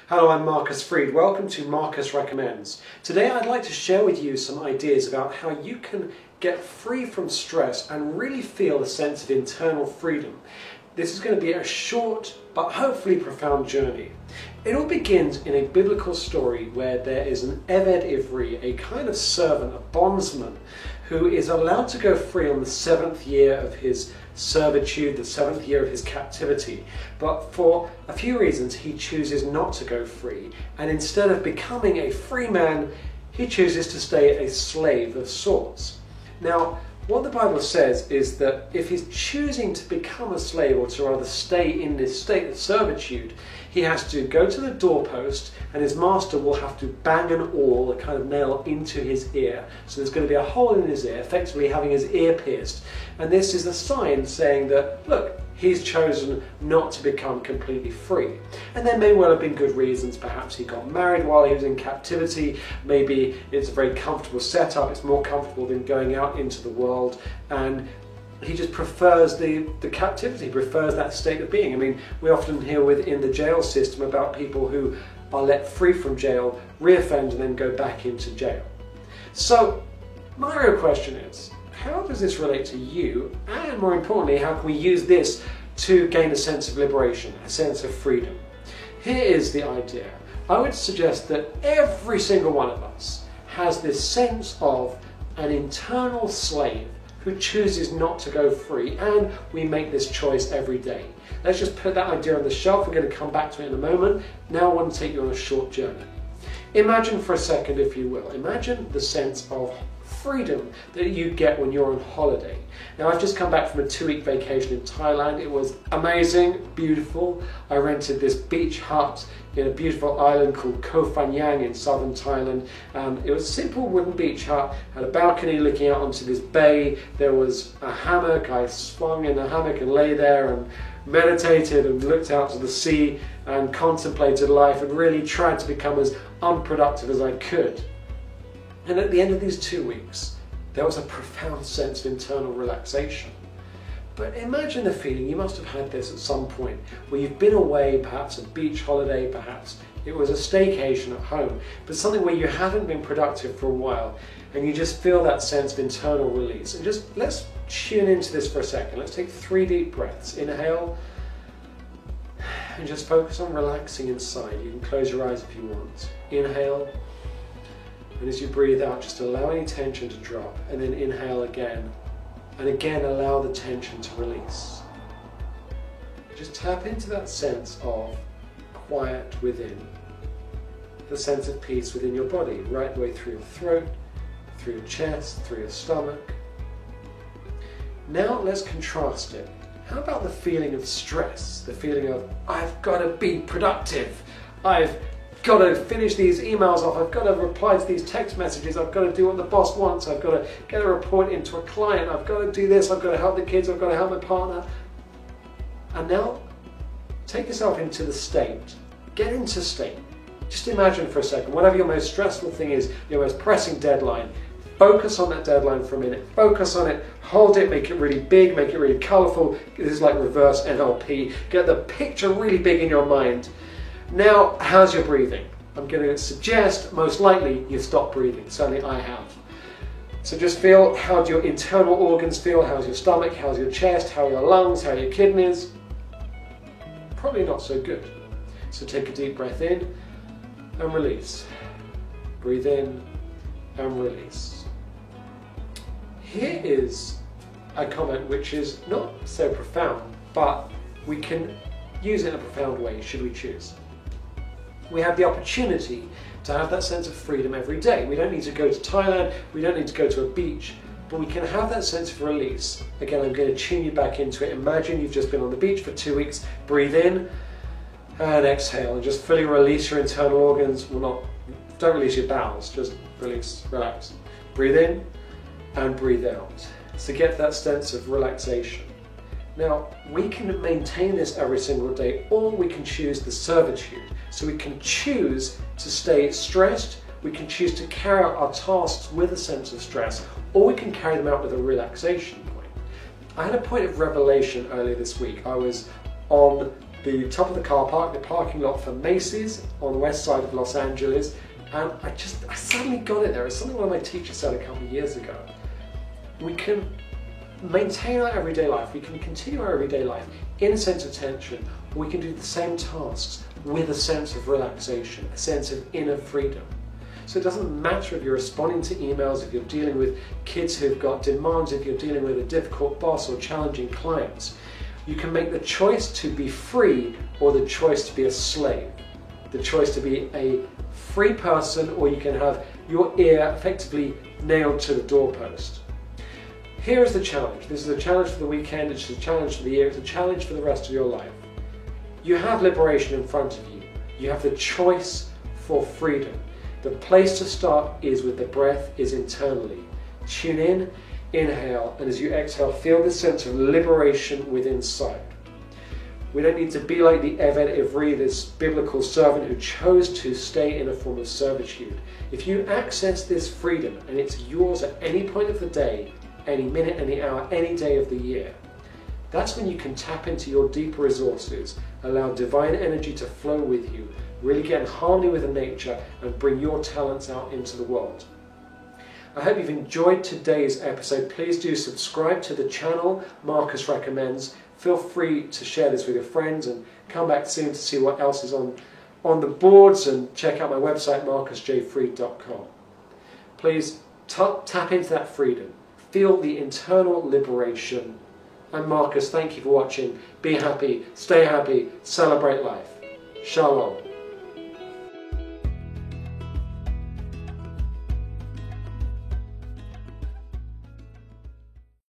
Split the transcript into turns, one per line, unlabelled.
Hello, I'm Marcus Freed. Welcome to Marcus Recommends. Today I'd like to share with you some ideas about how you can get free from stress and really feel a sense of internal freedom. This is going to be a short but hopefully profound journey. It all begins in a biblical story where there is an Eved Ivri, a kind of servant, a bondsman, who is allowed to go free on the 7th year of his servitude, the 7th year of his captivity. But for a few reasons he chooses not to go free, and instead of becoming a free man, he chooses to stay a slave of sorts. Now, what the Bible says is that if he's choosing to become a slave, or to rather stay in this state of servitude, he has to go to the doorpost and his master will have to bang an awl, a kind of nail, into his ear. So there's going to be a hole in his ear, effectively having his ear pierced. And this is a sign saying that, look, he's chosen not to become completely free. And there may well have been good reasons. Perhaps he got married while he was in captivity. Maybe it's a very comfortable setup. It's more comfortable than going out into the world. And he just prefers the captivity, prefers that state of being. I mean, we often hear within the jail system about people who are let free from jail, reoffend, and then go back into jail. So my real question is, how does this relate to you? And more importantly, how can we use this to gain a sense of liberation, a sense of freedom? Here is the idea. I would suggest that every single one of us has this sense of an internal slave who chooses not to go free, and we make this choice every day. Let's just put that idea on the shelf. We're going to come back to it in a moment. Now I want to take you on a short journey. Imagine for a second, if you will, imagine the sense of freedom that you get when you're on holiday. Now, I've just come back from a 2-week vacation in Thailand. It was amazing, beautiful. I rented this beach hut in a beautiful island called Koh Phangan in southern Thailand. It was a simple wooden beach hut, had a balcony looking out onto this bay. There was a hammock. I swung in a hammock and lay there and meditated and looked out to the sea and contemplated life and really tried to become as unproductive as I could. And at the end of these 2 weeks, there was a profound sense of internal relaxation. But imagine the feeling, you must have had this at some point, where you've been away, perhaps a beach holiday, perhaps it was a staycation at home, but something where you haven't been productive for a while, and you just feel that sense of internal release. And just let's tune into this for a second. Let's take 3 deep breaths. Inhale, and just focus on relaxing inside. You can close your eyes if you want. Inhale. And as you breathe out, just allow any tension to drop, and then inhale again. And again, allow the tension to release. Just tap into that sense of quiet within, the sense of peace within your body, right the way through your throat, through your chest, through your stomach. Now let's contrast it. How about the feeling of stress, the feeling of, I've got to be productive, I've got to finish these emails off, I've got to reply to these text messages, I've got to do what the boss wants, I've got to get a report into a client, I've got to do this, I've got to help the kids, I've got to help my partner. And now, take yourself into the state. Get into state. Just imagine for a second, whatever your most stressful thing is, your most pressing deadline, focus on that deadline for a minute, focus on it, hold it, make it really big, make it really colourful. This is like reverse NLP. Get the picture really big in your mind. Now, how's your breathing? I'm going to suggest most likely you've stopped breathing. Certainly I have. So just feel, how do your internal organs feel? How's your stomach? How's your chest? How are your lungs? How are your kidneys? Probably not so good. So take a deep breath in and release. Breathe in and release. Here is a comment which is not so profound, but we can use it in a profound way should we choose. We have the opportunity to have that sense of freedom every day. We don't need to go to Thailand, we don't need to go to a beach, but we can have that sense of release. Again, I'm going to tune you back into it. Imagine you've just been on the beach for 2 weeks. Breathe in and exhale, and just fully release your internal organs. Well, don't release your bowels, just release, relax. Breathe in and breathe out. So get that sense of relaxation. Now, we can maintain this every single day, or we can choose the servitude. So we can choose to stay stressed, we can choose to carry out our tasks with a sense of stress, or we can carry them out with a relaxation point. I had a point of revelation earlier this week. I was on the top of the car park, the parking lot for Macy's on the west side of Los Angeles, and I suddenly got it there. It's something one of my teachers said a couple of years ago. We can maintain our everyday life, we can continue our everyday life in a sense of tension, or we can do the same tasks with a sense of relaxation, a sense of inner freedom. So it doesn't matter if you're responding to emails, if you're dealing with kids who've got demands, if you're dealing with a difficult boss or challenging clients. You can make the choice to be free or the choice to be a slave. The choice to be a free person, or you can have your ear effectively nailed to the doorpost. Here is the challenge. This is a challenge for the weekend, it's a challenge for the year, it's a challenge for the rest of your life. You have liberation in front of you. You have the choice for freedom. The place to start is with the breath, is internally. Tune in, inhale, and as you exhale, feel this sense of liberation within sight. We don't need to be like the Eved Ivri, this biblical servant who chose to stay in a form of servitude. If you access this freedom, and it's yours at any point of the day, any minute, any hour, any day of the year, that's when you can tap into your deeper resources, allow divine energy to flow with you, really get in harmony with the nature, and bring your talents out into the world. I hope you've enjoyed today's episode. Please do subscribe to the channel Marcus Recommends. Feel free to share this with your friends, and come back soon to see what else is on the boards, and check out my website marcusjfreed.com. Please tap into that freedom. Feel the internal liberation. I'm Marcus, thank you for watching. Be happy, stay happy, celebrate life. Shalom.